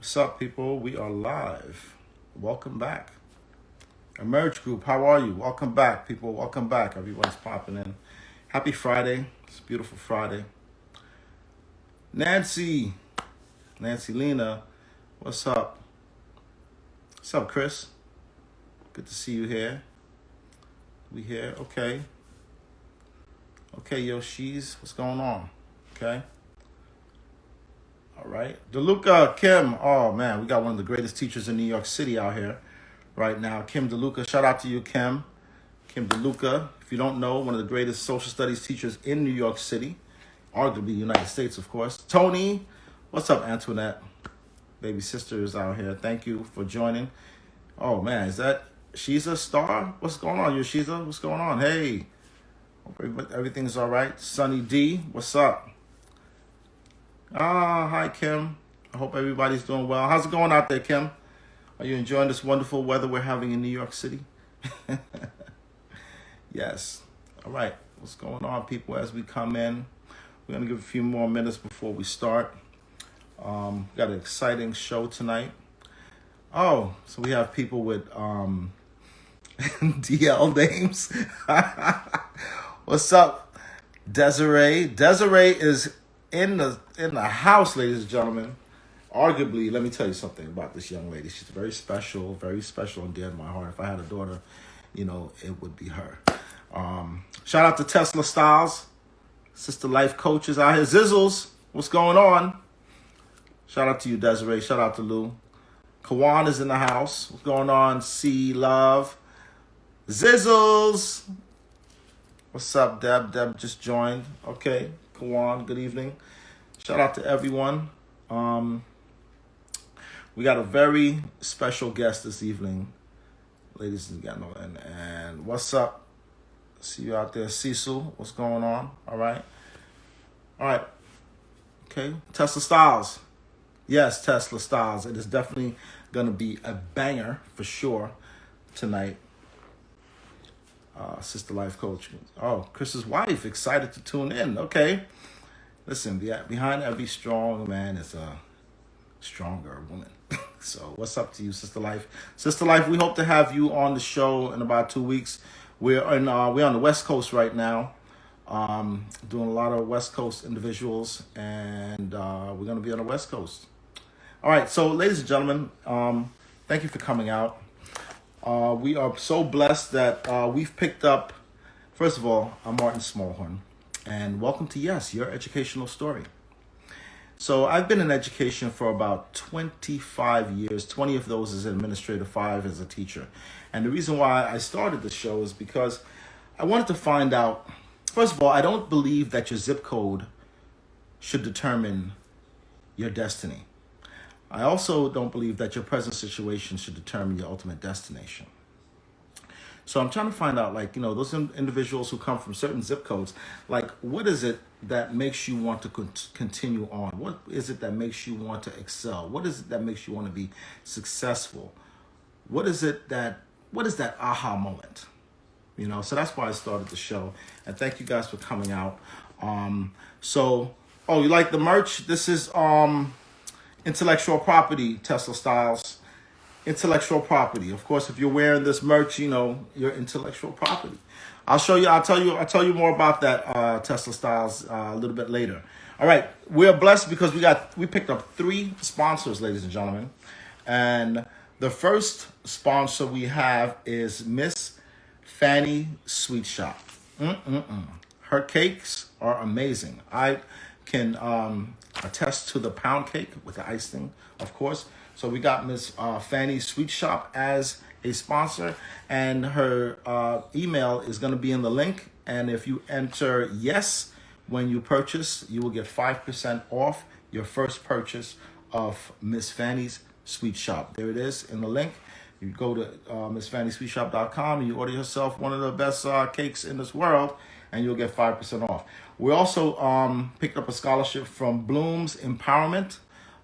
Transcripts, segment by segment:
What's up, people? We are live. Welcome back. Emerge Group, how are you? Welcome back, people. Welcome back. Everyone's popping in. Happy Friday. It's a beautiful Friday. Nancy Lena, what's up? What's up, Chris? Good to see you here. We here? Okay. Okay, Yoshi's, what's going on? Okay. All right. DeLuca, Kim. Oh, man, we got one of the greatest teachers in New York City out here right now. Kim DeLuca. Shout out to you, Kim. Kim DeLuca. If you don't know, one of the greatest social studies teachers in New York City, arguably the United States, of course. Tony. What's up, Antoinette? Baby sister is out here. Thank you for joining. Oh, man, is that Shiza Star? What's going on, Yoshiza? What's going on? Hey. Hope everything's all right. Sunny D, what's up? Hi, Kim. I hope everybody's doing well. How's it going out there, Kim? Are you enjoying this wonderful weather we're having in New York City? Yes. All right. What's going on, people, as we come in? We're going to give a few more minutes before we start. Got an exciting show tonight. Oh, so we have people with DL names. What's up, Desiree? Desiree is in the house, ladies and gentlemen. Arguably, let me tell you something about this young lady. She's very special and dear to my heart. If I had a daughter, it would be her. Shout out to Tesla Styles, Sister Life Coaches out here. Zizzles, what's going on? Shout out to you, Desiree. Shout out to Lou. Kawan is in the house. What's going on? C Love. Zizzles. What's up, Deb? Deb just joined. Okay. Kawan, good evening. Shout out to everyone. We got a very special guest this evening, ladies and gentlemen. And what's up? See you out there, Cecil. What's going on? All right. Okay. Tesla Styles. Yes, Tesla Styles. It is definitely going to be a banger for sure tonight. Sister Life Coach. Oh, Chris's wife, excited to tune in. Okay. Listen, behind every strong man is a stronger woman. So what's up to you, Sister Life? Sister Life, we hope to have you on the show in about 2 weeks. We're on the West Coast right now, doing a lot of West Coast individuals, and we're going to be on the West Coast. All right, so ladies and gentlemen, thank you for coming out. We are so blessed that we've picked up, first of all, I'm Martin Smallhorne, and welcome to Yes, Your Educational Story. So I've been in education for about 25 years, 20 of those as an administrator, 5 as a teacher. And the reason why I started the show is because I wanted to find out, first of all, I don't believe that your zip code should determine your destiny. I also don't believe that your present situation should determine your ultimate destination. So I'm trying to find out, those individuals who come from certain zip codes, what is it that makes you want to continue on? What is it that makes you want to excel? What is it that makes you want to be successful? What is that aha moment? So that's why I started the show. And thank you guys for coming out. You like the merch? This is intellectual property, Tesla Styles. Intellectual property. Of course, if you're wearing this merch, you're intellectual property. I'll tell you more about that, Tesla Styles, a little bit later. All right, we're blessed because we picked up 3 sponsors, ladies and gentlemen. And the first sponsor we have is Miss Fanny Sweet Shop. Her cakes are amazing. I can attest to the pound cake with the icing, of course. So we got Miss Fanny Sweet Shop as a sponsor, and her email is going to be in the link. And if you enter yes when you purchase, you will get 5% off your first purchase of Miss Fanny's Sweet Shop. There it is in the link. You go to MissFannySweetShop.com and you order yourself one of the best cakes in this world, and you'll get 5% off. We also picked up a scholarship from Bloom's Empowerment.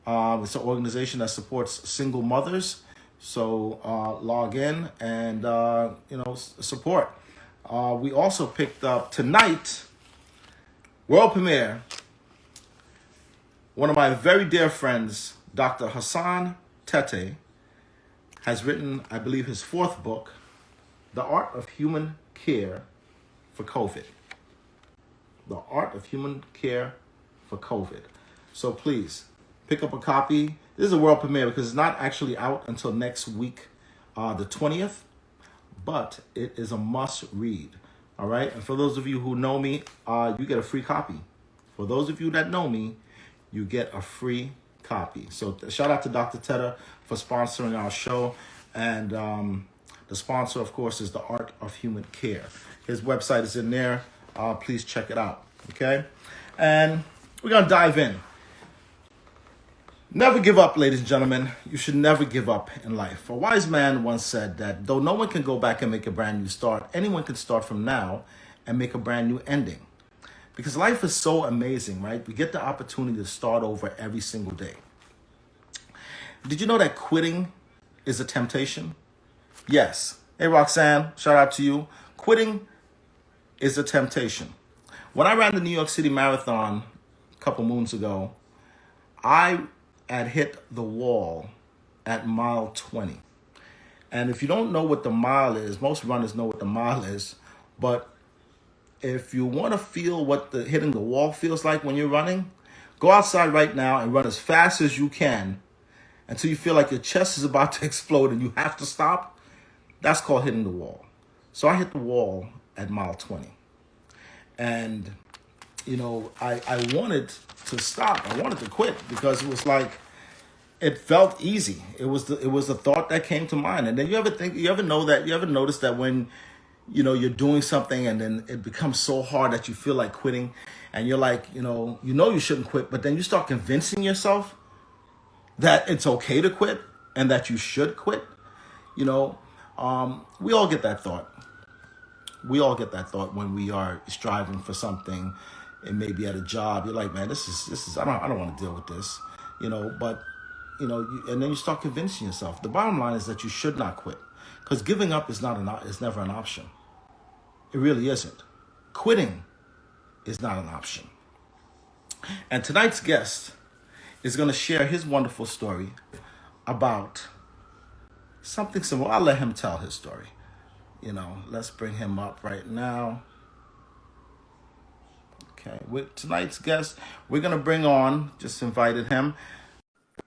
It's an organization that supports single mothers. So log in and support. We also picked up tonight, world premiere, one of my very dear friends, Dr. Hassan Tete has written, I believe, his fourth book, The Art of Human Care for COVID. The Art of Human Care for COVID. So please, pick up a copy. This is a world premiere because it's not actually out until next week, the 20th, but it is a must read. All right? And for those of you who know me, you get a free copy. For those of you that know me, you get a free copy. So shout out to Dr. Teta for sponsoring our show. And the sponsor, of course, is The Art of Human Care. His website is in there. Please check it out. Okay? And we're going to dive in. Never give up, ladies and gentlemen. You should never give up in life. A wise man once said that though no one can go back and make a brand new start, anyone can start from now and make a brand new ending. Because life is so amazing, right? We get the opportunity to start over every single day. Did you know that quitting is a temptation? Yes. Hey, Roxanne, shout out to you. Quitting is a temptation. When I ran the New York City Marathon a couple moons ago, I had hit the wall at mile 20. And if you don't know what the mile is, most runners know what the mile is, but if you want to feel what the hitting the wall feels like when you're running, go outside right now and run as fast as you can until you feel like your chest is about to explode and you have to stop. That's called hitting the wall. So I hit the wall at mile 20. And, you know, I wanted to stop. I wanted to quit because it was like, it felt easy. It was the thought that came to mind. And then you ever notice that when, you know, you're doing something and then it becomes so hard that you feel like quitting and you're like, you know you shouldn't quit, but then you start convincing yourself that it's okay to quit and that you should quit. You know, we all get that thought. We all get that thought when we are striving for something. It may be at a job. You're like, man, this is I don't want to deal with this, you know, but you know, and then you start convincing yourself. The bottom line is that you should not quit. Because giving up is never an option. It really isn't. Quitting is not an option. And tonight's guest is going to share his wonderful story about something similar. I'll let him tell his story. You know, let's bring him up right now. Okay, with tonight's guest, we're going to bring on, just invited him,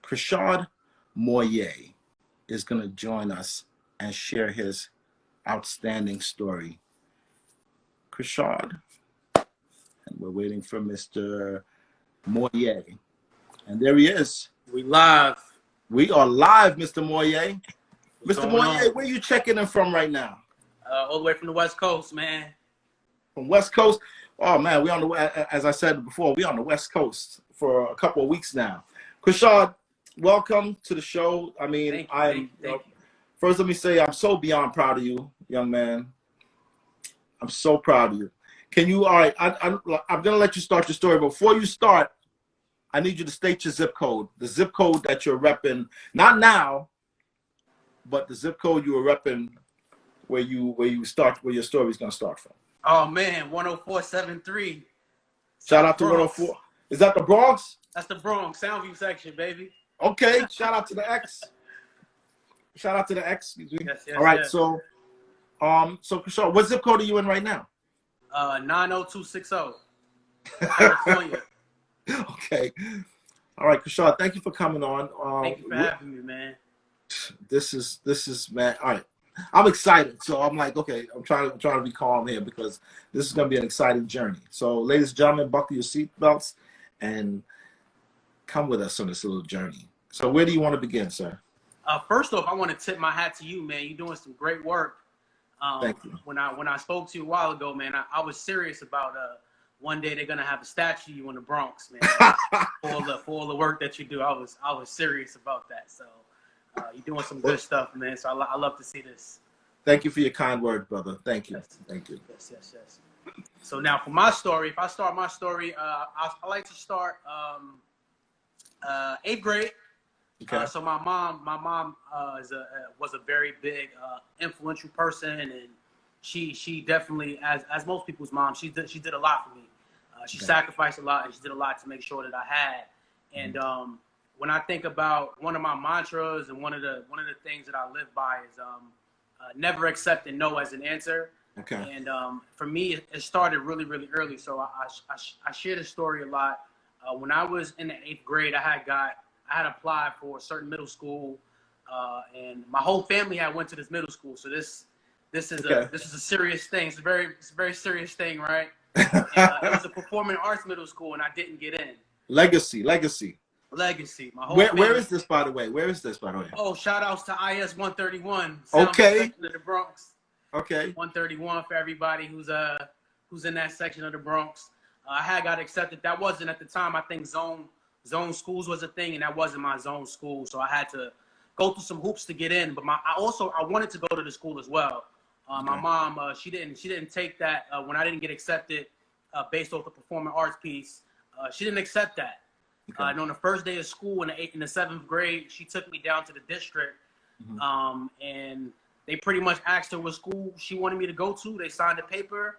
Chrishaad Moye is going to join us and share his outstanding story. Chrishaad, and we're waiting for Mr. Moye. And there he is. We live. We are live, Mr. Moye. Mr. Moye, where you checking in from right now? All the way from the West Coast, man. From West Coast? Oh, man, we on the, as I said before, we on the West Coast for a couple of weeks now. Chrishaad, welcome to the show. I mean, thank you. First, let me say I'm so beyond proud of you, young man. I'm so proud of you. Can you, all right, I'm going to let you start your story. Before you start, I need you to state your zip code. The zip code that you're repping, not now, but the zip code you were repping where your story is going to start from. Oh, man, 10473. Shout out to 104. Is that the Bronx? That's the Bronx, Soundview section, baby. Okay, shout out to the X. Shout out to the X. Excuse me. Yes, all right, yes. so Chrishaad, what zip code are you in right now? 90260, California. Okay. All right, Chrishaad, thank you for coming on. Thank you for having me, man. This is man. All right, I'm excited. So I'm like, okay, I'm trying to be calm here because this is going to be an exciting journey. So, ladies and gentlemen, buckle your seatbelts and come with us on this little journey. So, where do you want to begin, sir? First off, I want to tip my hat to you, man. You're doing some great work. Thank you. When I spoke to you a while ago, man, I was serious about one day they're gonna have a statue of you in the Bronx, man. for all the work that you do. I was serious about that. So you're doing some good stuff, man. So I love to see this. Thank you for your kind word, brother. Thank you. Yes. Thank you. Yes. So now for my story, if I start my story, I like to start 8th grade. Okay. So my mom was a very big influential person, and she definitely, as most people's moms, she did a lot for me. She sacrificed a lot, and she did a lot to make sure that I had. And when I think about one of my mantras and one of the things that I live by is never accept a no as an answer. Okay. And for me, it started really, really early. So I share this story a lot. When I was in the 8th grade, I had applied for a certain middle school, and my whole family had went to this middle school. So this is a serious thing. It's a very serious thing, right? And, it was a performing arts middle school, and I didn't get in. Legacy. My whole family. Where is this, by the way? Oh, shout outs to IS 131. Okay. Section of the Bronx. Okay. 131 for everybody who's in that section of the Bronx. I had got accepted. That wasn't at the time. I think zone schools was a thing, and that wasn't my zone school. So I had to go through some hoops to get in. But I wanted to go to the school as well. My mom, she didn't take that when I didn't get accepted based off the performing arts piece. She didn't accept that. Okay. And on the first day of school in the 7th grade, she took me down to the district, and they pretty much asked her what school she wanted me to go to. They signed a paper.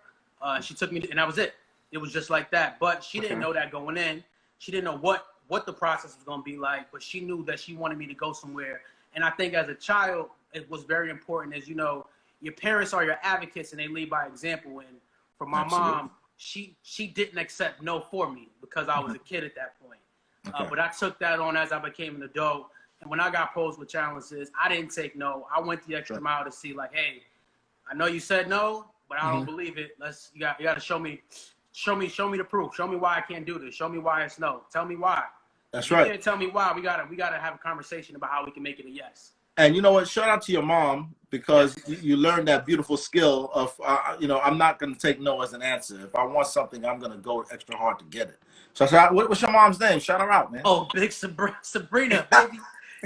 She took me, and that was it. It was just like that. But she didn't know that going in. She didn't know what the process was going to be like, but she knew that she wanted me to go somewhere. And I think as a child, it was very important, as you know, your parents are your advocates and they lead by example. And for my mom, she didn't accept no for me because I was a kid at that point. But I took that on as I became an adult. And when I got posed with challenges, I didn't take no. I went the extra mile to see, like, hey, I know you said no, but I don't believe it. You got to show me the proof. Show me why I can't do this. Show me why it's no. Tell me why. That's you right. Can't tell me why. We gotta have a conversation about how we can make it a yes. And you know what? Shout out to your mom because you learned that beautiful skill of, I'm not going to take no as an answer. If I want something, I'm going to go extra hard to get it. So what's your mom's name? Shout her out, man. Oh, big Sabrina, baby.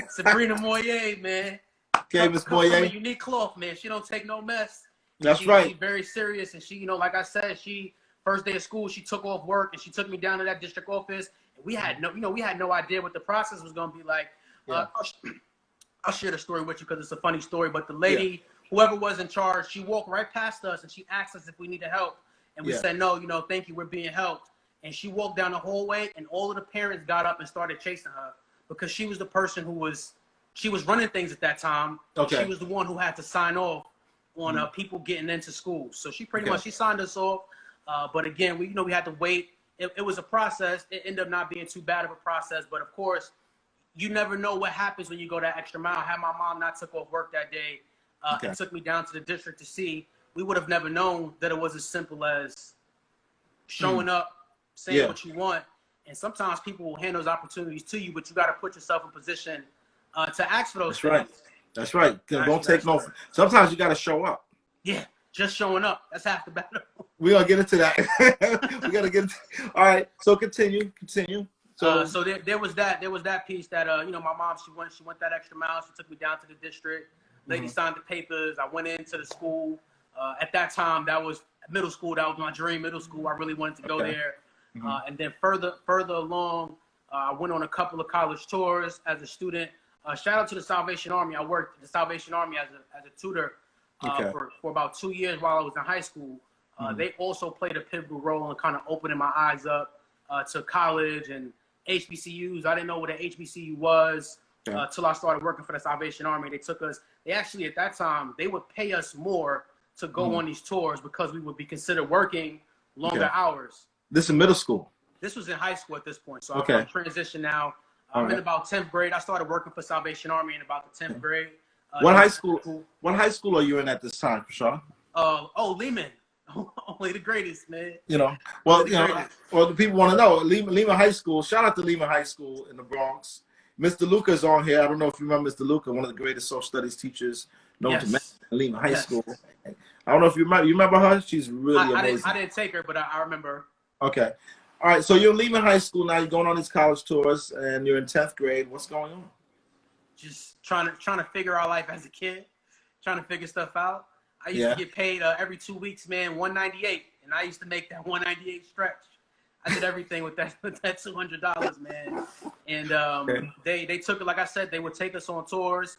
Sabrina Moye, man. Okay, Miss Moye. From a unique cloth, man. She don't take no mess. That's right. She's very serious, and she, like I said, first day of school, she took off work and she took me down to that district office. And we had no idea what the process was going to be like. Yeah. I'll share the story with you because it's a funny story. But the lady, whoever was in charge, she walked right past us and she asked us if we needed help. And we said, no, thank you, we're being helped. And she walked down the hallway and all of the parents got up and started chasing her because she was the person she was running things at that time. Okay. She was the one who had to sign off on people getting into school. So she pretty much, she signed us off. But again, we had to wait. It was a process. It ended up not being too bad of a process. But of course, you never know what happens when you go that extra mile. Had my mom not took off work that day and took me down to the district to see, we would have never known that it was as simple as showing up, saying what you want. And sometimes people will hand those opportunities to you, but you got to put yourself in position to ask for those things. That's right. Don't take no. Sometimes you got to show up. Yeah, just showing up. That's half the battle. We're going to get into that. We got to get into. All right. So continue. So there was that piece that my mom she went that extra mile. She took me down to the district. Lady signed the papers. I went into the school. At that time, that was middle school. That was my dream. Middle school. I really wanted to go there. And then further along, I went on a couple of college tours as a student. Shout out to the Salvation Army. I worked at the Salvation Army as a tutor for about 2 years while I was in high school. They also played a pivotal role in kind of opening my eyes up to college and HBCUs. I didn't know what an HBCU was till I started working for the Salvation Army. They took us. They actually at that time they would pay us more to go on these tours because we would be considered working longer hours. This is middle school. This was in high school at this point. So I'm transitioned now. I'm in about 10th grade. I started working for Salvation Army in about the 10th grade. What high school are you in at this time, Chrishaad? Lehman. Only the greatest, man. Well, the people want to know. Lehman High School. Shout out to Lehman High School in the Bronx. Mr. Luca's on here. I don't know if you remember Mr. Luca, one of the greatest social studies teachers known to men at Lehman High School. I don't know if you remember her. She's really amazing. I didn't take her, but I remember her. Okay. All right. So you're leaving high school now. You're going on these college tours, and you're in 10th grade. What's going on? Just trying to figure out life as a kid, trying to figure stuff out. I used to get paid every 2 weeks, man, $198, and I used to make that $198 stretch. I did everything with that $200, man. And they took it, like I said, they would take us on tours.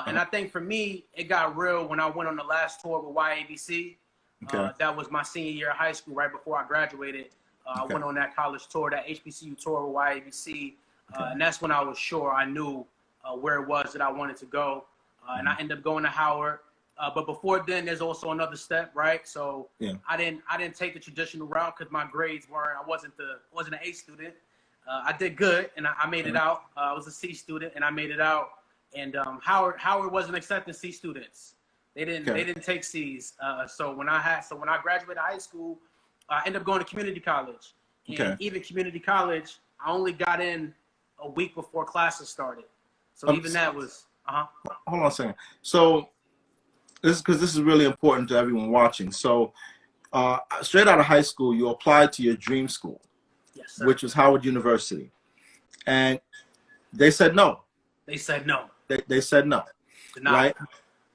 And I think for me, it got real when I went on the last tour with YABC. That was my senior year of high school, right before I graduated. I went on that college tour, that HBCU tour with YABC. And that's when I was sure I knew where it was that I wanted to go. And I ended up going to Howard. But before then, there's also another step, right? So I didn't take the traditional route because my grades weren't. I wasn't an A student. I did good, and I made it out. I was a C student, and I made it out. And Howard wasn't accepting C students. They didn't take C's. So when I graduated high school, I ended up going to community college. And even community college, I only got in a week before classes started. So even that was Hold on a second. So this is really important to everyone watching. So straight out of high school, you applied to your dream school, yes, sir. Which was Howard University, and they said no. They said no. They said no, right?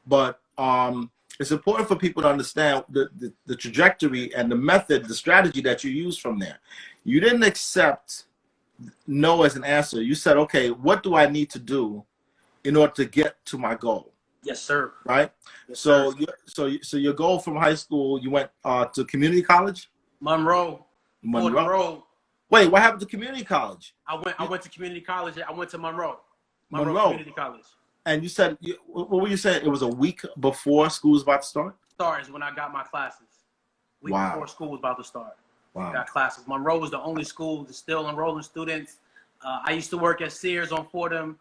But it's important for people to understand the trajectory and the method, the strategy that you use from there. You didn't accept no as an answer. You said, okay, what do I need to do in order to get to my goal? Yes, sir. Right. Yes, so sir. So your goal from high school, you went to community college? Monroe. Wait, what happened to community college? I went to community college. I went to Monroe Community College. And you said, what were you saying? It was a week before school was about to start? Starts when I got my classes. Week before school was about to start. Wow. Got classes. Monroe was the only school that's still enrolling students. I used to work at Sears on Fordham.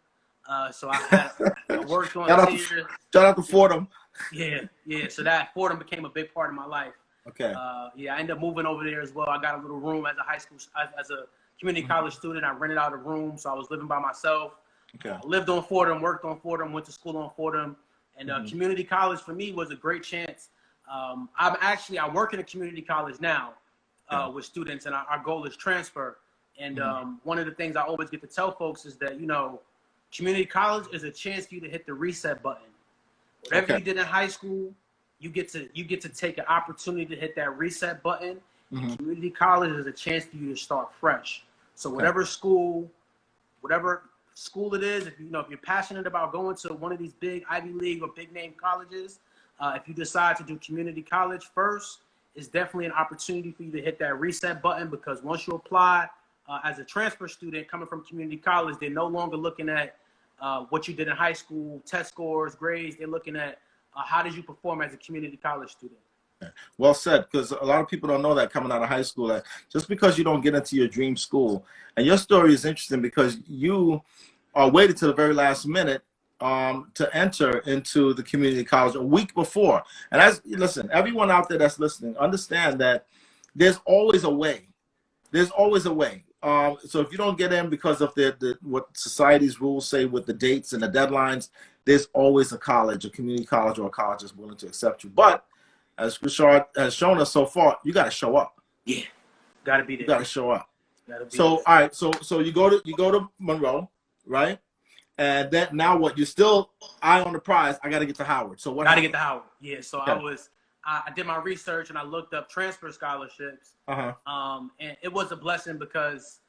So I worked on Sears. Shout out to Fordham. Yeah. So that Fordham became a big part of my life. Okay. I ended up moving over there as well. I got a little room as a high school, as a community college student. I rented out a room, so I was living by myself. Okay. I lived on Fordham, worked on Fordham, went to school on Fordham, and community college for me was a great chance. I work in a community college now with students, and our goal is transfer. And one of the things I always get to tell folks is that, community college is a chance for you to hit the reset button. Whatever you did in high school, you get to take an opportunity to hit that reset button. And community college is a chance for you to start fresh. So whatever school it is, if you're passionate about going to one of these big Ivy League or big name colleges, if you decide to do community college first, it's definitely an opportunity for you to hit that reset button, because once you apply as a transfer student coming from community college, they're no longer looking at what you did in high school, test scores, grades. They're looking at how did you perform as a community college student. Well said, because a lot of people don't know that coming out of high school, that just because you don't get into your dream school, and your story is interesting because you waited to the very last minute to enter into the community college a week before. And listen, everyone out there that's listening, understand that there's always a way. There's always a way. So if you don't get in because of what society's rules say with the dates and the deadlines, there's always a community college or a college that's willing to accept you. But as Chrishaad has shown us so far, you got to show up. Yeah, got to be there. You got to show up. So all right, so you go to Monroe, right? And then now what? You still eye on the prize. I got to get to Howard. So what? Got to get to Howard. Yeah. So I did my research and I looked up transfer scholarships. And it was a blessing because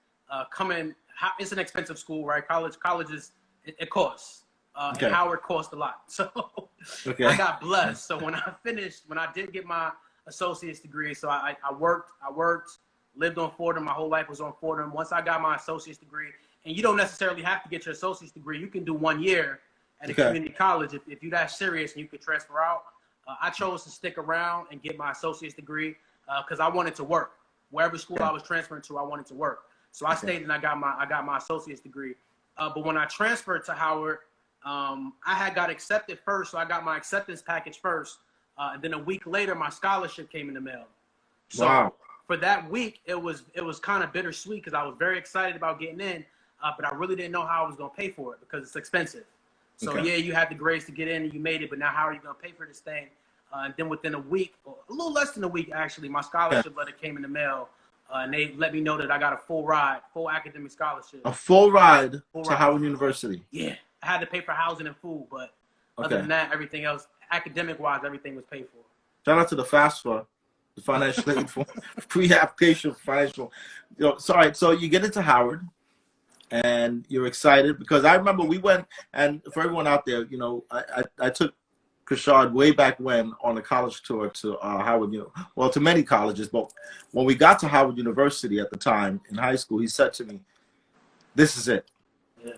it's an expensive school, right? Colleges, it costs. And Howard cost a lot. So I got blessed. So when I did get my associate's degree, so I worked, lived on Fordham. My whole life was on Fordham. Once I got my associate's degree, and you don't necessarily have to get your associate's degree. You can do 1 year at a community college if you're that serious and you can transfer out. I chose to stick around and get my associate's degree because I wanted to work. Wherever school I was transferring to, I wanted to work. So I stayed and I got my associate's degree. But when I transferred to Howard, I got accepted first, so I got my acceptance package first. And then a week later, my scholarship came in the mail. So for that week, it was kind of bittersweet because I was very excited about getting in, but I really didn't know how I was going to pay for it because it's expensive. So yeah, you had the grades to get in and you made it, but now how are you going to pay for this thing? And then within a week, or a little less than a week actually, my scholarship letter came in the mail, and they let me know that I got a full academic scholarship. A full ride to Howard University. Yeah, I had to pay for housing and food, but other than that, everything else, academic-wise, everything was paid for. Shout out to the FAFSA, the financial aid for pre-application financial. So you get into Howard. And you're excited because I remember we went, and for everyone out there, I took Chrishaad way back when on a college tour to Howard, to many colleges. But when we got to Howard University at the time in high school, he said to me, this is it. Yeah.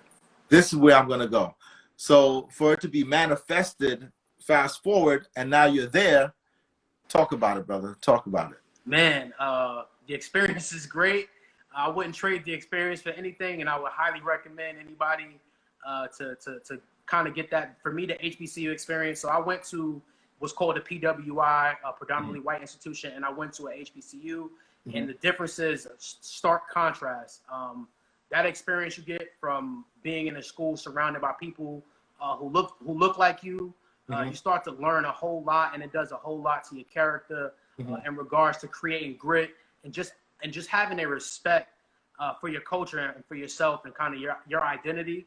This is where I'm going to go. So for it to be manifested, fast forward, and now you're there. Talk about it, brother. Talk about it. Man, the experience is great. I wouldn't trade the experience for anything, and I would highly recommend anybody to kind of get that. For me, the HBCU experience. So I went to what's called a PWI, a predominantly white institution, and I went to a HBCU, and the difference is stark contrast. That experience you get from being in a school surrounded by people who look like you. You start to learn a whole lot, and it does a whole lot to your character in regards to creating grit and just having a respect for your culture and for yourself and kind of your identity.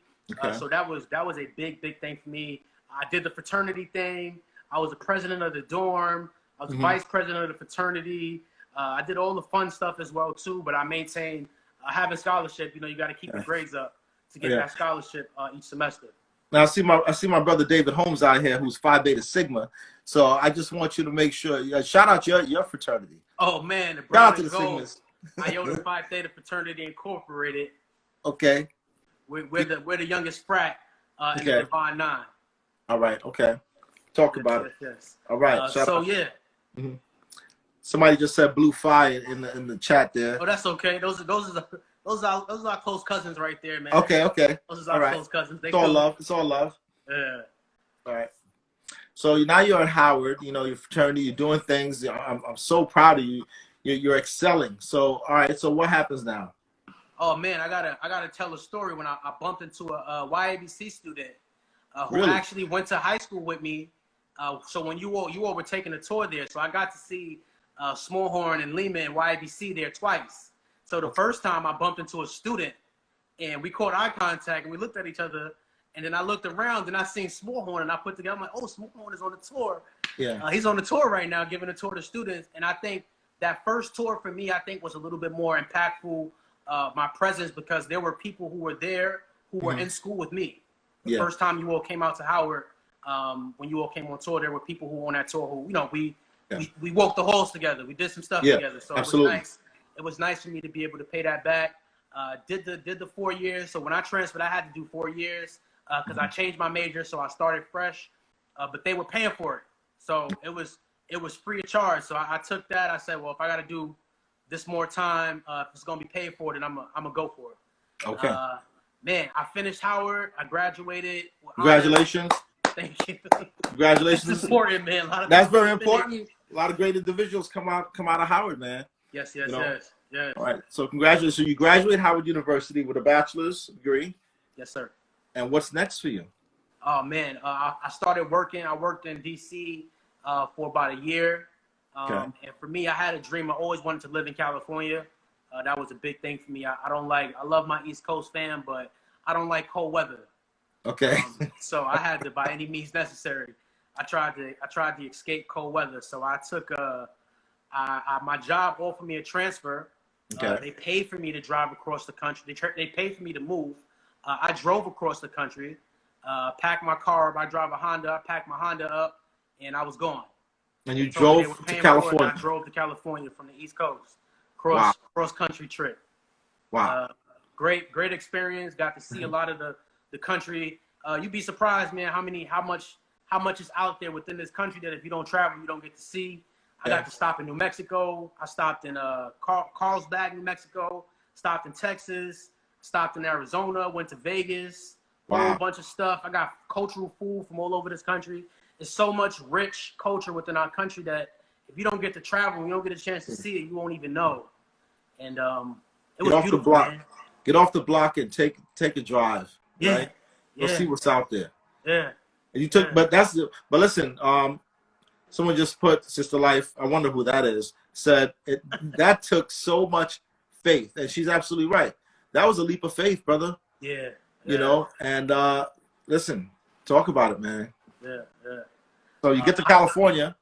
So that was a big thing for me. I did the fraternity thing. I was the president of the dorm. I was the vice president of the fraternity. I did all the fun stuff as well too. But I maintained having scholarship. You know, you got to keep your grades up to get that scholarship each semester. Now I see my brother David Holmes out here, who's Phi Beta Sigma. So I just want you to make sure shout out your fraternity. Oh man, the shout brown out to and the gold. Sigmas. Iota Phi Theta Fraternity Incorporated. Okay. We're the youngest frat in the Divine Nine. All right. Okay. Talk about it. Yes. All right. So yeah. Somebody just said blue fire in the chat there. Oh, that's okay. Those are our close cousins right there, man. Okay. Those are our close cousins. It's all love. It's all love. Yeah. All right. So now you're at Howard. You know, your fraternity. You're doing things. I'm so proud of you. You're excelling. So all right. So what happens now? Oh man, I gotta tell a story when I bumped into a YABC student who Really? actually went to high school with me. So when you all were taking a tour there, so I got to see Smallhorne and Lima and YABC there twice. So the first time I bumped into a student and we caught eye contact and we looked at each other, and then I looked around and I seen Smallhorne and I put together, I'm like, oh, Smallhorne is on the tour. Yeah. He's on the tour right now, giving a tour to students. And I think that first tour for me, I think was a little bit more impactful, my presence, because there were people who were there who were in school with me. The first time you all came out to Howard, when you all came on tour, there were people who were on that tour who, you know, we walked the halls together. We did some stuff together. So absolutely. It was nice for me to be able to pay that back. Did the 4 years. So when I transferred, I had to do 4 years because I changed my major. So I started fresh, but they were paying for it. So it was free of charge. So I took that. I said, well, if I got to do this more time, if it's going to be paid for, then I'm going to go for it. Okay. Man, I finished Howard. I graduated. Congratulations. Thank you. Congratulations. That's important, man. That's very important. A lot of great individuals come out of Howard, man. Yes. All right. So congratulations. So you graduate Howard University with a bachelor's degree. Yes, sir. And what's next for you? Oh man, I started working. I worked in DC for about a year. And for me, I had a dream. I always wanted to live in California. That was a big thing for me. I love my East Coast fam, but I don't like cold weather. Okay. So I had to, by any means necessary, I tried to escape cold weather. So I took my job offered me a transfer. They paid for me to drive across the country. They paid for me to move. I drove across the country, packed my car up. I drive a Honda. I packed my Honda up, and I was gone. And you drove to California. I drove to California from the East Coast, cross country trip. Wow. Great experience. Got to see a lot of the country. You'd be surprised, man, how much is out there within this country that if you don't travel, you don't get to see. I got to stop in New Mexico. I stopped in Carlsbad, New Mexico. Stopped in Texas. Stopped in Arizona. Went to Vegas. A whole bunch of stuff. I got cultural food from all over this country. There's so much rich culture within our country that if you don't get to travel, you don't get a chance to see it, you won't even know. And it was beautiful, man. Get off the block and take a drive. Yeah. Right? Go see what's out there. Yeah. And you took, but listen, someone just put Sister Life, I wonder who that is, said that took so much faith. And she's absolutely right. That was a leap of faith, brother. Yeah. You know, and listen, talk about it, man. Yeah. So you get to California.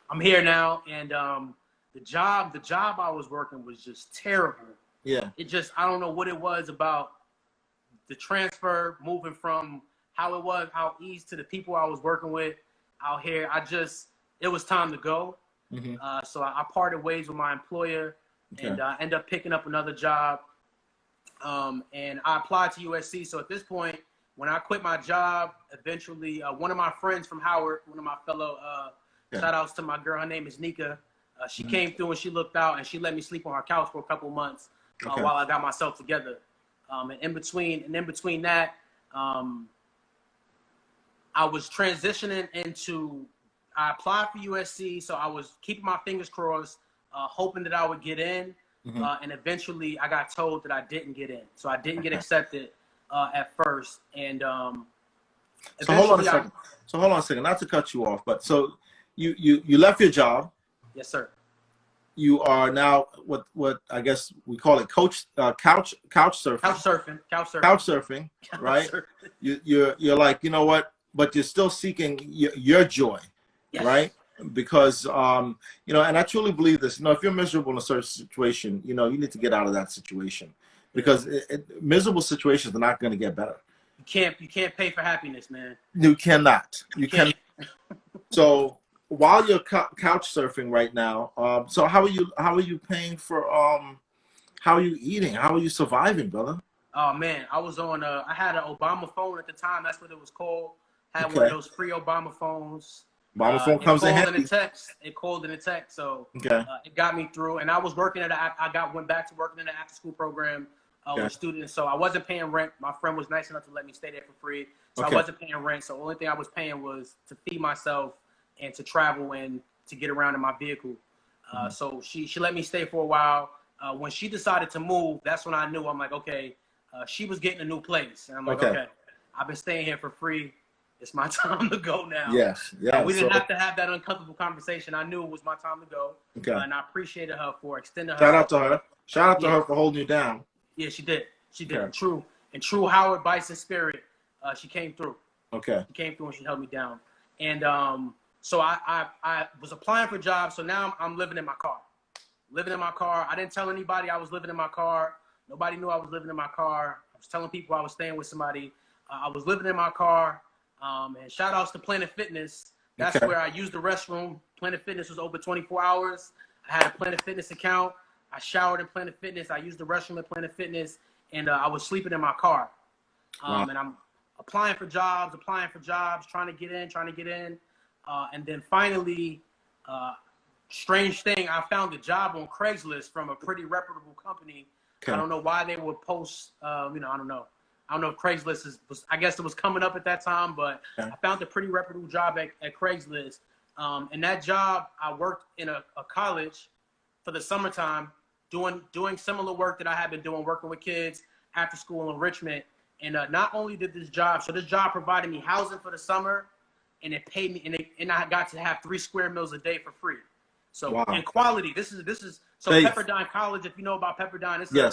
I'm here now, and the job I was working was just terrible. Yeah. It just, I don't know what it was about the transfer, moving from how it was out east to the people I was working with out here. It was time to go. So I parted ways with my employer, and I ended up picking up another job. And I applied to USC. So at this point, when I quit my job, eventually one of my friends from Howard, one of my fellow shout outs to my girl, her name is Nika. She came through and she looked out and she let me sleep on her couch for a couple months while I got myself together. And in between that, I was transitioning into. I applied for USC, so I was keeping my fingers crossed, hoping that I would get in. And eventually, I got told that I didn't get in, so I didn't get accepted at first. And so hold on a second. Not to cut you off, but so you left your job. Yes, sir. You are now what I guess we call it couch surfing. Couch surfing, right? You're like, you know what? But you're still seeking your joy, yes. Right? Because and I truly believe this. If you're miserable in a certain situation, you need to get out of that situation, because miserable situations are not going to get better. You can't pay for happiness, man. You cannot. You can. So while you're couch surfing right now, so how are you paying for how are you eating? How are you surviving, brother? Oh man, I was on I had an Obama phone at the time. That's what it was called. Had one of those free Obama phones. Obama phone comes in handy. It called in a text, so it got me through. And I was working went back to working in the after school program with students. So I wasn't paying rent. My friend was nice enough to let me stay there for free. So I wasn't paying rent. So the only thing I was paying was to feed myself and to travel and to get around in my vehicle. So she let me stay for a while. When she decided to move, that's when I knew. I'm like, okay, she was getting a new place. And I'm like, okay, I've been staying here for free. It's my time to go now. Yes. Yeah. We didn't have to have that uncomfortable conversation. I knew it was my time to go. Okay. And I appreciated her for extending her. Shout out to her for holding you down. Yeah, she did. She did. Okay. True Howard Bison spirit. She came through. Okay. She came through and she held me down. And so I was applying for jobs. So now I'm living in my car. I didn't tell anybody I was living in my car. Nobody knew I was living in my car. I was telling people I was staying with somebody. I was living in my car. And shout outs to Planet Fitness. That's where I used the restroom. Planet Fitness was open 24 hours. I had a Planet Fitness account. I showered in Planet Fitness. I used the restroom at Planet Fitness. And I was sleeping in my car. And I'm applying for jobs, trying to get in. And then finally, strange thing, I found a job on Craigslist from a pretty reputable company. Okay. I don't know why they would post, I don't know. I don't know if Craigslist I guess it was coming up at that time, but I found a pretty reputable job at Craigslist. And that job, I worked in a college for the summertime, doing similar work that I had been doing, working with kids after school enrichment. And not only did this job provided me housing for the summer, and it paid me, and I got to have 3 square meals a day for free. So in quality, this is so Pepperdine College. If you know about Pepperdine, it's a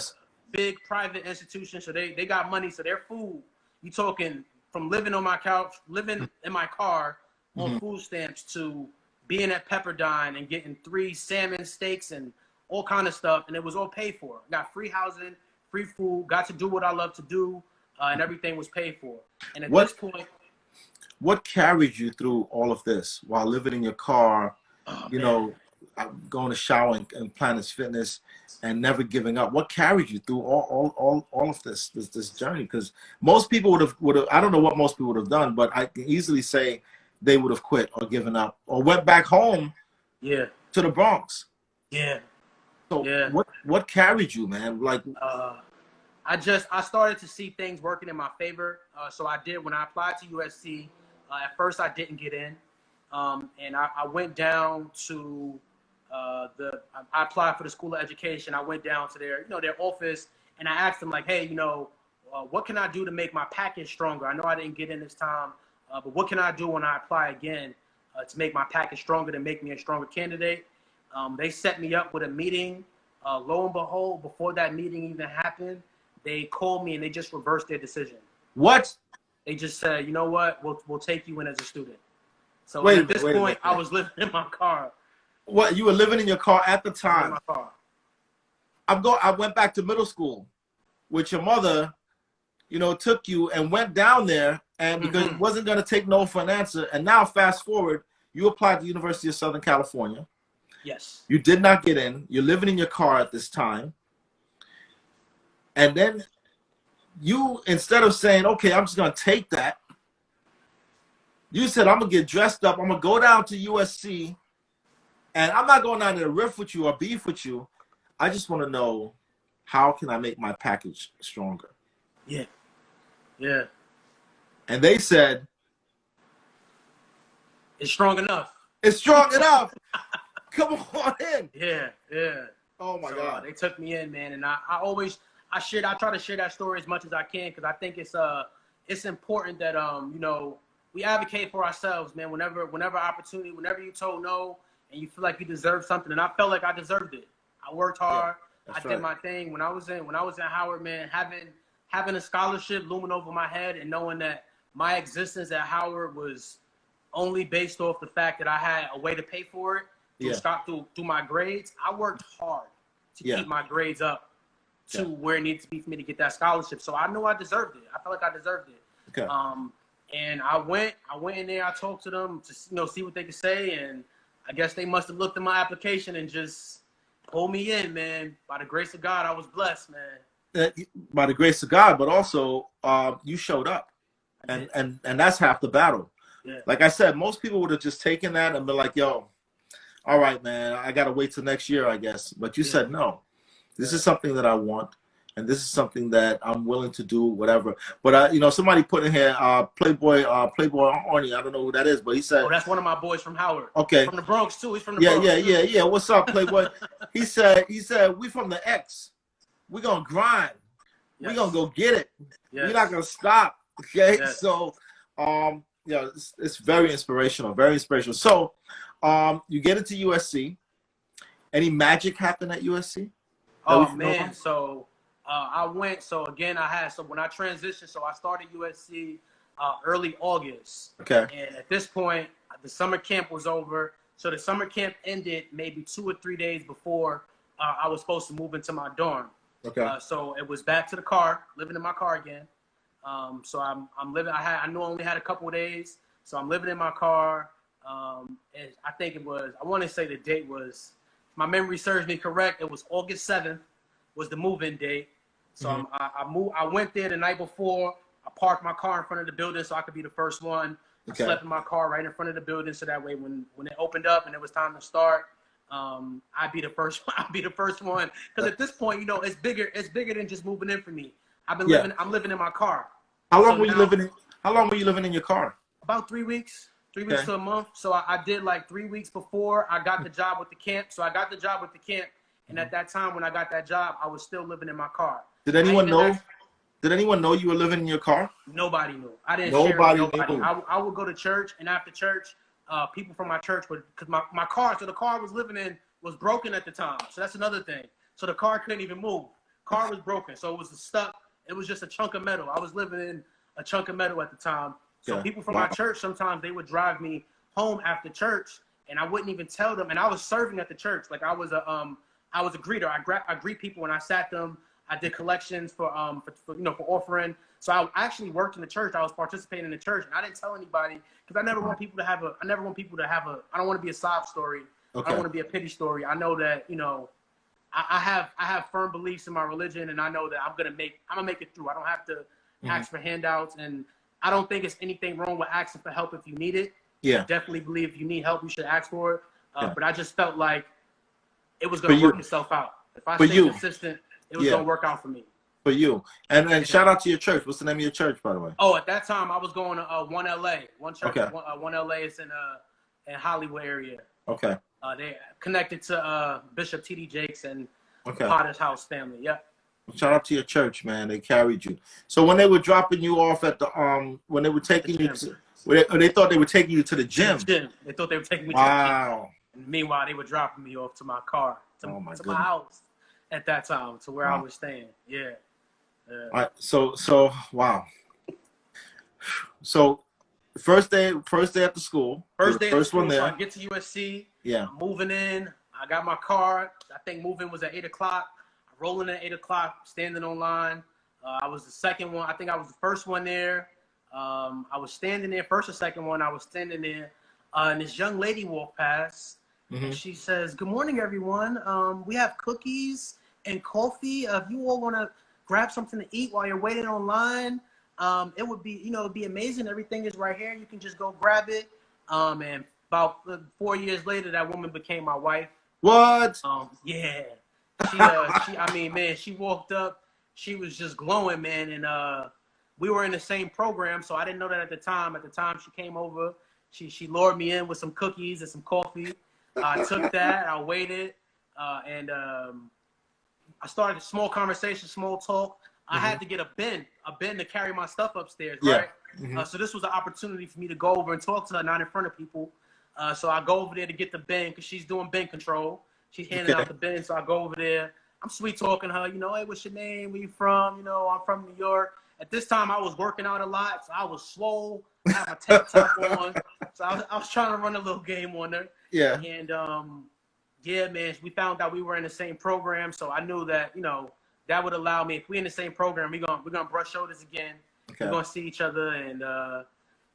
big private institution, so they got money. So their food, you talking from living on my couch, living in my car on food stamps, to being at Pepperdine and getting 3 salmon steaks and all kind of stuff, and it was all paid for. Got free housing, free food, got to do what I love to do, and everything was paid for. And at this point, what carried you through all of this while living in your car? Going to shower and Planet Fitness and never giving up. What carried you through all of this journey? Because most people would have. I don't know what most people would have done, but I can easily say they would have quit or given up or went back home. Yeah. To the Bronx. Yeah. So what carried you, man? Like. I started to see things working in my favor. So I did when I applied to USC. At first, I didn't get in, and I went down to. I applied for the School of Education. I went down to their office, and I asked them, like, hey, what can I do to make my package stronger? I know I didn't get in this time, but what can I do when I apply again to make my package stronger, to make me a stronger candidate? They set me up with a meeting. Lo and behold, before that meeting even happened, they called me and they just reversed their decision. What? They just said, you know what, we'll take you in as a student. So at this point, I was living in my car. What, you were living in your car at the time? In my car. I went back to middle school, which your mother, took you and went down there, and because it wasn't going to take no for an answer. And now, fast forward, you applied to the University of Southern California. Yes. You did not get in. You're living in your car at this time. And then you, instead of saying, okay, I'm just gonna take that, you said, I'm gonna get dressed up, I'm gonna go down to USC, and I'm not going down there to riff with you or beef with you. I just want to know, how can I make my package stronger? Yeah. Yeah. And they said, It's strong enough. it's strong enough. Come on in. Yeah, yeah. Oh my So, God. they took me in, man, and I try to share that story as much as I can, because I think it's important that you know, we advocate for ourselves, man. Whenever opportunity, whenever you told no and you feel like you deserve something, and I felt like I deserved it. I worked hard. Yeah, I right. did my thing. When I was in Howard, man, having a scholarship looming over my head and knowing that my existence at Howard was only based off the fact that I had a way to pay for it through my grades. I worked hard to keep my grades up to where it needed to be for me to get that scholarship. So I knew I deserved it. I felt like I deserved it. Okay. And I went in there. I talked to them to see what they could say, and I guess they must have looked at my application and just pulled me in, man. By the grace of God, I was blessed, man. By the grace of God, but also you showed up, and that's half the battle. Yeah. Like I said, most people would have just taken that and been like, "Yo, all right, man, I gotta wait till next year, I guess." But you said no. This is something that I want, and this is something that I'm willing to do, whatever. But somebody put in here, Playboy Arnie. I don't know who that is, but he said, "Oh, that's one of my boys from Howard. Okay, from the Bronx too. He's from the Bronx. Yeah. What's up, Playboy?" He said, "We from the X. We gonna grind. Yes. We gonna go get it. Yes. We're not gonna stop." Okay, yes. So it's very inspirational, very inspirational. So, you get into USC. Any magic happen at USC? Oh man, so I went. So again, when I transitioned, so I started USC early August. Okay. And at this point, the summer camp was over. So the summer camp ended maybe 2 or 3 days before I was supposed to move into my dorm. Okay. So it was back to the car, living in my car again. So I'm living. I knew I only had a couple of days, so I'm living in my car. And I think it was. I want to say the date was. My memory serves me correct. It was August 7th was the move-in date. So I went there the night before. I parked my car in front of the building so I could be the first one. Okay. I slept in my car right in front of the building, so that way when it opened up and it was time to start, I'd be the first. I'd be the first one, because at this point, it's bigger. It's bigger than just moving in for me. I'm living in my car. How long were you living in your car? About 3 weeks. 3 weeks to a month. So I did like 3 weeks before I got the job with the camp. So I got the job with the camp. And at that time, when I got that job, I was still living in my car. Did anyone know? Did anyone know you were living in your car? Nobody knew. I didn't share with nobody. Knew. I would go to church, and after church, people from my church would, because my car, so the car I was living in was broken at the time. So that's another thing. So the car couldn't even move. Car was broken. So it was stuck. It was just a chunk of metal. I was living in a chunk of metal at the time. So people from my church, sometimes they would drive me home after church, and I wouldn't even tell them. And I was serving at the church. Like I was a greeter. I greet people when I sat them. I did collections for offering. So I actually worked in the church. I was participating in the church, and I didn't tell anybody, because I never want people to have I don't want to be a sob story. Okay. I don't want to be a pity story. I know that, I have firm beliefs in my religion, and I know that I'm gonna make it through. I don't have to ask for handouts, and I don't think it's anything wrong with asking for help if you need it. Yeah. I definitely believe if you need help, you should ask for it. But I just felt like it was going to work itself out. If I stayed consistent, it was going to work out for me. For you. And shout out to your church. What's the name of your church, by the way? Oh, at that time, I was going to One LA. One church, okay. One LA is in Hollywood area. Okay. They connected to Bishop T.D. Jakes and Potter's House family. Yep. Shout out to your church, man. They carried you. So when they were dropping you off at the when they were taking you to, they thought they were taking you to the gym. They thought they were taking me to the gym. And meanwhile, they were dropping me off to my car, to my house at that time, to where I was staying. Yeah. All right. So wow. So first day after school. First one there. So I get to USC. Yeah. I'm moving in. I got my car. I think moving was at 8:00. Rolling at 8:00, standing on line. I was the second one. I think I was the first one there. I was standing there, first or second one. I was standing there, and this young lady walked past, and she says, "Good morning, everyone. We have cookies and coffee. If you all want to grab something to eat while you're waiting online. It would be, it'd be amazing. Everything is right here. You can just go grab it. And about 4 years later, that woman became my wife. What? Yeah. I mean, man, she walked up. She was just glowing, man. And we were in the same program, so I didn't know that at the time. At the time she came over, she lured me in with some cookies and some coffee. I took that. I waited, and I started a small conversation, small talk. I had to get a bin to carry my stuff upstairs, right? Yeah. So this was an opportunity for me to go over and talk to her, not in front of people. So I go over there to get the bin because she's doing bin control. She's handing out the bin, so I go over there. I'm sweet talking to her, hey, what's your name? Where you from? I'm from New York. At this time, I was working out a lot, so I was swole. I had my tank top on. So I was trying to run a little game on her. Yeah. And, yeah, man, we found out we were in the same program, so I knew that, that would allow me, if we're in the same program, we're gonna brush shoulders again. Okay. We're gonna see each other, and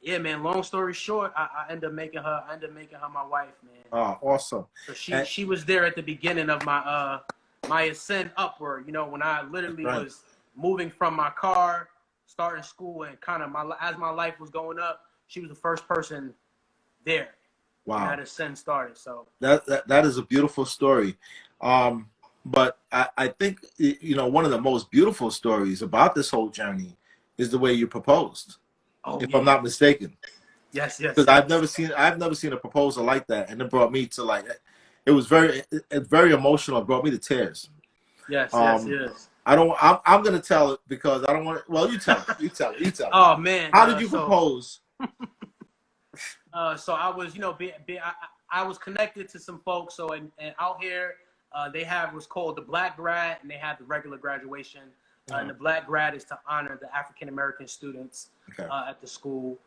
yeah, man. Long story short, I ended up making her my wife, man. Oh, awesome. So she was there at the beginning of my my ascent upward. When I literally was moving from my car, starting school, and kind of as my life was going up, she was the first person there. Wow. That ascent started. So that is a beautiful story. But I think, one of the most beautiful stories about this whole journey is the way you proposed, if I'm not mistaken. Yes. Because I've never seen a proposal like that, and it brought me to it was very emotional. It brought me to tears. Yes. I'm gonna tell it because I don't want. Well, you tell it. You tell it. Oh man. How did you propose? So I was, I was connected to some folks. So and out here, they have what's called the Black Grad, and they have the regular graduation. And the Black Grad is to honor the African American students at the school.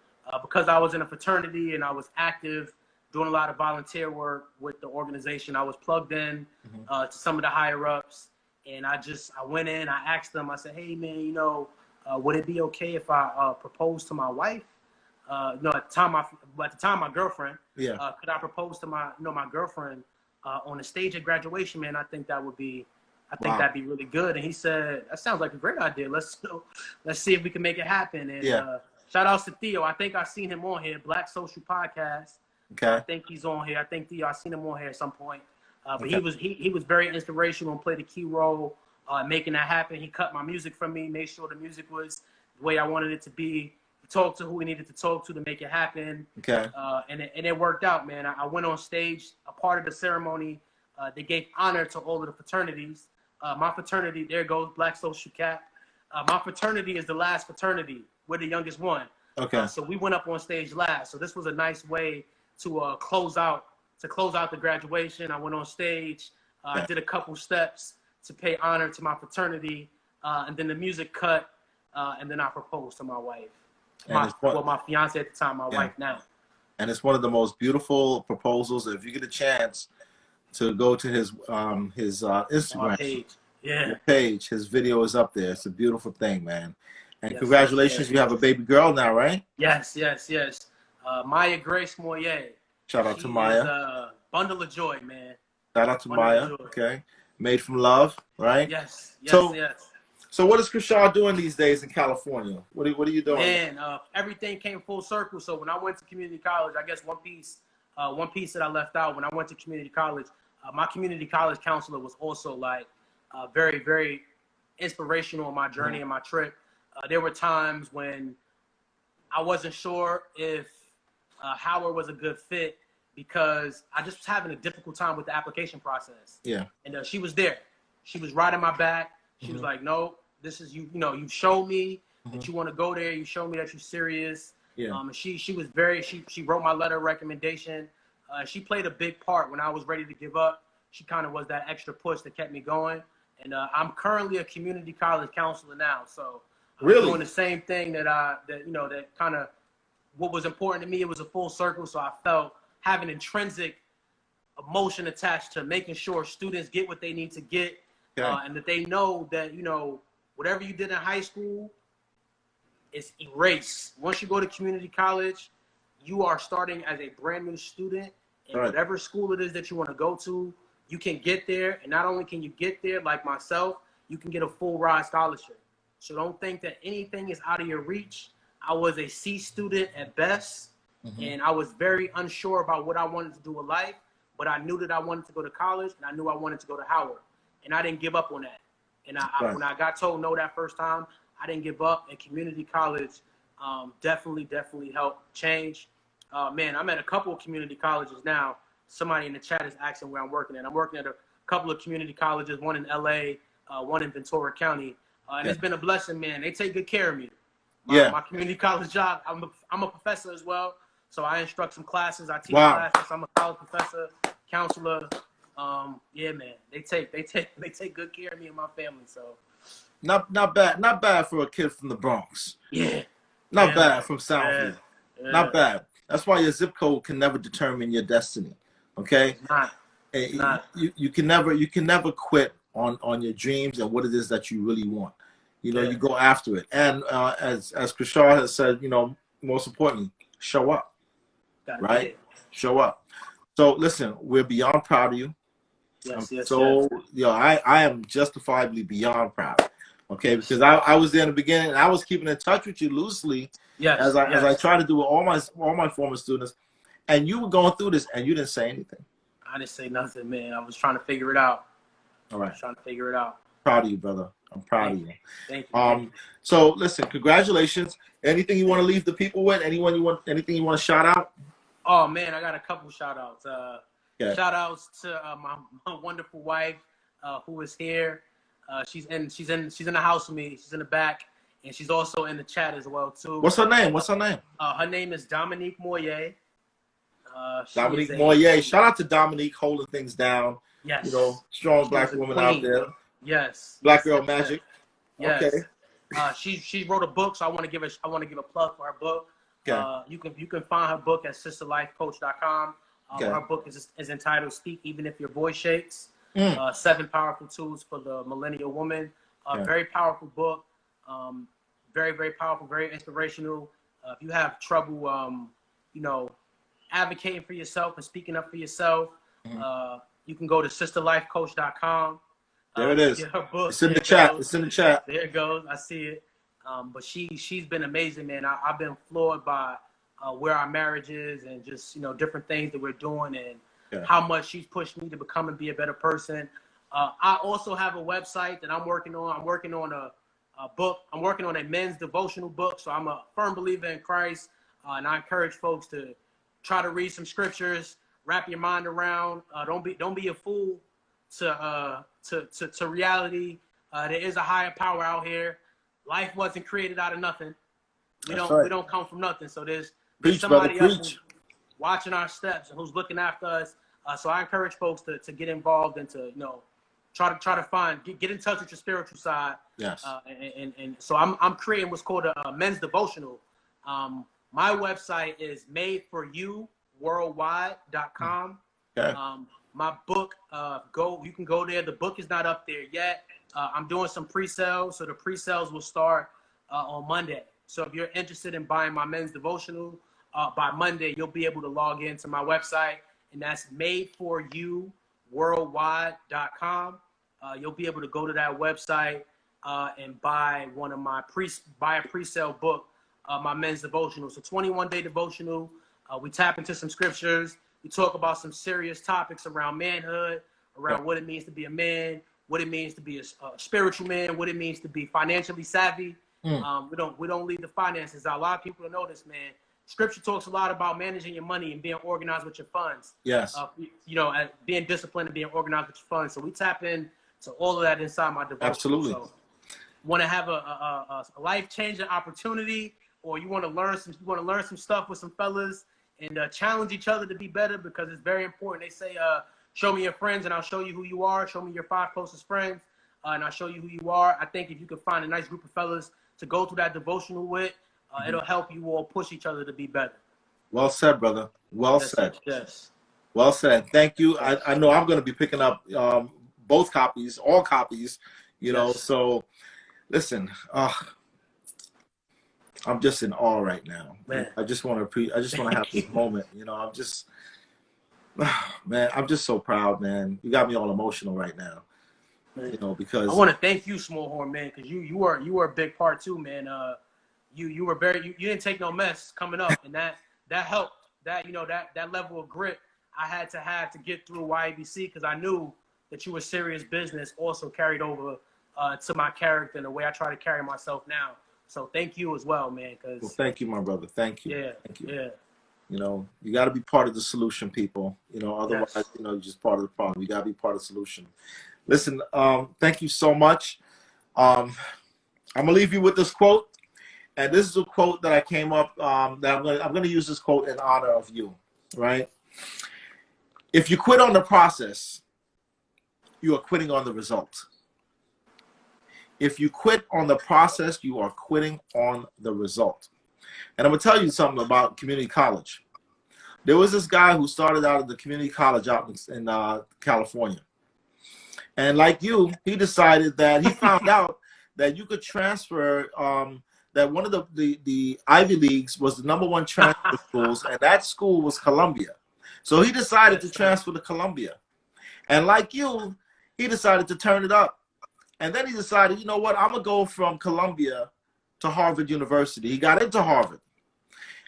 Because I was in a fraternity and I was active, doing a lot of volunteer work with the organization, I was plugged in to some of the higher ups. And I went in, I asked them, I said, hey man, would it be okay if I propose to my wife? At the time, my girlfriend. Yeah. Could I propose to my girlfriend on the stage at graduation, man? I think that'd be really good. And he said, that sounds like a great idea. Let's see if we can make it happen. And shout outs to Theo. I think I've seen him on here, Black Social Podcast. Okay. I think he's on here. I think Theo, I've seen him on here at some point. But he was very inspirational and played a key role making that happen. He cut my music from me, made sure the music was the way I wanted it to be. He talked to who we needed to talk to make it happen. Okay. And it worked out, man. I went on stage. A part of the ceremony, they gave honor to all of the fraternities. My fraternity, there goes Black Social Cap. My fraternity is the last fraternity. We're the youngest one. Okay. So we went up on stage last. So this was a nice way to close out the graduation. I went on stage. I did a couple steps to pay honor to my fraternity, and then the music cut, and then I proposed to my wife. My fiance at the time, my wife now. And it's one of the most beautiful proposals. If you get a chance to go to his Instagram page, his video is up there. It's a beautiful thing, man. And congratulations, you have a baby girl now, right? Yes. Moye Grace Moye. Shout out to Maya. Is a bundle of joy, man. Shout out to Maya. Okay. Made from love, right? Yes. So what is Chrishaad doing these days in California? What are you doing? Man, everything came full circle. So when I went to community college, I guess one piece that I left out when I went to community college, my community college counselor was also very, very inspirational on my journey and my trip. There were times when I wasn't sure if Howard was a good fit because I just was having a difficult time with the application process. Yeah. And she was there. She was riding my back. She was like, no, this is you you showed me that you want to go there. You showed me that you're serious. Yeah. She was she wrote my letter of recommendation. She played a big part when I was ready to give up. She kind of was that extra push that kept me going. And I'm currently a community college counselor now. So I'm doing the same thing that kind of what was important to me. It was a full circle. So I felt having intrinsic emotion attached to making sure students get what they need to get. And that they know that, whatever you did in high school is erased. Once you go to community college, you are starting as a brand new student. And whatever school it is that you want to go to, you can get there. And not only can you get there like myself, you can get a full ride scholarship. So don't think that anything is out of your reach. I was a C student at best, and I was very unsure about what I wanted to do with life, but I knew that I wanted to go to college, and I knew I wanted to go to Howard, and I didn't give up on that. And when I got told no that first time, I didn't give up, and community college definitely helped change. Man, I'm at a couple of community colleges now. Somebody in the chat is asking where I'm working at. I'm working at a couple of community colleges, one in LA, one in Ventura County. And it's been a blessing, man. They take good care of me. My community college job, I'm a professor as well. So I instruct some classes. I teach classes. I'm a college professor, counselor. Yeah, man. They take good care of me and my family. So not bad for a kid from the Bronx. Yeah. Not bad from Southfield. Yeah. Not bad. That's why your zip code can never determine your destiny. Okay? It's not. You can never quit on your dreams and what it is that you really want. You know, you go after it. And as Chrishaad has said, you know, most importantly, show up. Right? Show up. So listen, we're beyond proud of you. I am justifiably beyond proud. Okay, because I was there in the beginning and I was keeping in touch with you loosely as I try to do with all my former students, and you were going through this and you didn't say anything. I didn't say nothing, man. I was trying to figure it out. All right. Trying to figure it out. Proud of you, brother. I'm proud of you. Thank you. So listen, congratulations. Anything you want to leave the people with? Anything you want to shout out? Oh man, I got a couple shout outs. Shout outs to my wonderful wife who is here. She's in the house with me. She's in the back, and she's also in the chat as well too. What's her name? Her name is Dominique Moye. Dominique Moye. Shout out to Dominique holding things down. Yes. You know, strong black woman out there. Yes. Black girl magic. Yes. Okay. She wrote a book, so I want to give a plug for her book. Okay. You can find her book at sisterlifecoach.com. Her book is entitled "Speak Even If Your Voice Shakes." 7 Powerful Tools for the Millennial Woman. Very powerful book. Very powerful, very inspirational. If you have trouble, advocating for yourself and speaking up for yourself, you can go to sisterlifecoach.com. There it is. Get her book. It's in the chat. It's in the chat. There it goes. I see it. But she's been amazing, man. I've been floored by where our marriage is and just different things that we're doing and how much she's pushed me to become and be a better person. I also have a website that I'm working on. I'm working on a book. I'm working on a men's devotional book. So I'm a firm believer in Christ, and I encourage folks to try to read some scriptures, wrap your mind around. Don't be a fool to reality. There is a higher power out here. Life wasn't created out of nothing. We don't come from nothing. So there's somebody else who's watching our steps and who's looking after us. So I encourage folks to get involved and to try to get in touch with your spiritual side. Yes. And so I'm creating what's called a men's devotional. My website is madeforyouworldwide.com. Okay. My book, you can go there. The book is not up there yet. I'm doing some pre-sales, so the pre-sales will start on Monday. So if you're interested in buying my men's devotional, by Monday, you'll be able to log into my website, and that's madeforyouworldwide.com. You'll be able to go to that website and buy a pre-sale book, my men's devotional. It's a 21-day devotional. We tap into some scriptures. We talk about some serious topics around manhood, around what it means to be a man, what it means to be a spiritual man, what it means to be financially savvy. We don't leave the finances out. A lot of people don't know this, man. Scripture talks a lot about managing your money and being organized with your funds. Yes. Being disciplined and being organized with your funds. So we tap in to all of that inside my devotional. Absolutely. So, want to have a life-changing opportunity, or you want to learn some stuff with some fellas and challenge each other to be better, because it's very important. They say, show me your friends and I'll show you who you are. Show me your 5 closest friends and I'll show you who you are. I think if you can find a nice group of fellas to go through that devotional with, it'll help you all push each other to be better. Well said, brother. Well said. Yes. Well said. Thank you. I know I'm going to be picking up all copies, you know, so listen, I'm just in awe right now. Man. I just want to have this moment, I'm just so proud, man. You got me all emotional right now. Man. You know, I because want to thank you, Smallhorne, man, because you were a big part too, man. You were you didn't take no mess coming up, and that helped. That that level of grit I had to get through YABC, because I knew that you were serious business. Also carried over to my character and the way I try to carry myself now. So thank you as well, man. well, Because thank you, my brother. Thank you. yeah, Thank you. yeah, You know, you got to be part of the solution, people. You know, otherwise, yes, you know, you're just part of the problem. You got to be part of the solution. Listen, thank you so much. I'm gonna leave you with this quote, and this is a quote that I came up. That I'm gonna use this quote in honor of you, right? If you quit on the process, you are quitting on the result. If you quit on the process, you are quitting on the result. And I'm gonna tell you something about community college. There was this guy who started out at the community college out in California. And like you, he decided that he found out that you could transfer, that one of the Ivy Leagues was the #1 transfer schools, and that school was Columbia. So he decided to transfer to Columbia. And like you, he decided to turn it up. And then he decided, you know what, I'm going to go from Columbia to Harvard University. He got into Harvard.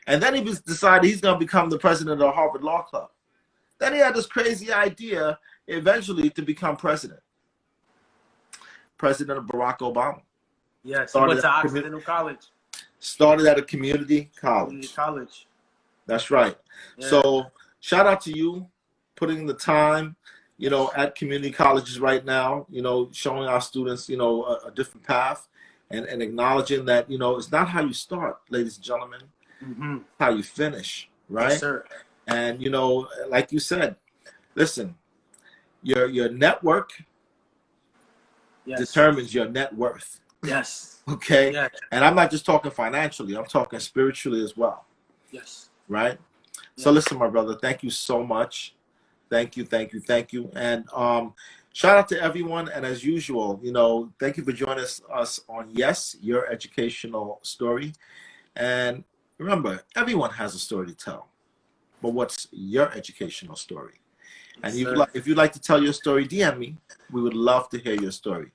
And then he decided he's going to become the president of the Harvard Law Club. Then he had this crazy idea eventually to become president. President of Barack Obama. yes. He went to Occidental College. Started at a community college. Community college. That's right. Yeah. So shout out to you putting the time, you know, at community colleges right now, you know, showing our students, you know, a different path, and acknowledging that, you know, it's not how you start, ladies and gentlemen, Mm-hmm. how you finish, right? Yes, sir. And, you know, like you said, listen, your network determines your net worth. Yes. Okay. Yes. And I'm not just talking financially, I'm talking spiritually as well. Yes. Right. Yes. So listen, my brother, thank you so much. Thank you. And shout out to everyone. And as usual, you know, thank you for joining us on Yes, Your Educational Story. And remember, everyone has a story to tell. But what's your educational story? And if you'd like to tell your story, DM me. We would love to hear your story.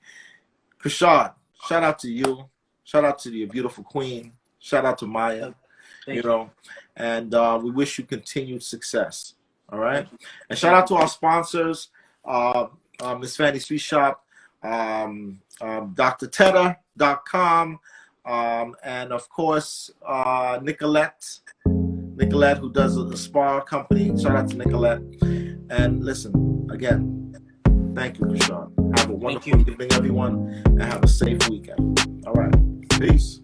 Chrishaad, shout out to you. Shout out to your beautiful queen. Shout out to Moye. Thank you know, and we wish you continued success. All right. And shout out to our sponsors, Miss Fanny Sweet Shop, drtedder.com, and of course, Nicolette, who does a spa company. Shout out to Nicolette. And listen, again, thank you, Chrishaad. Have a wonderful evening, everyone, and have a safe weekend. All right. Peace.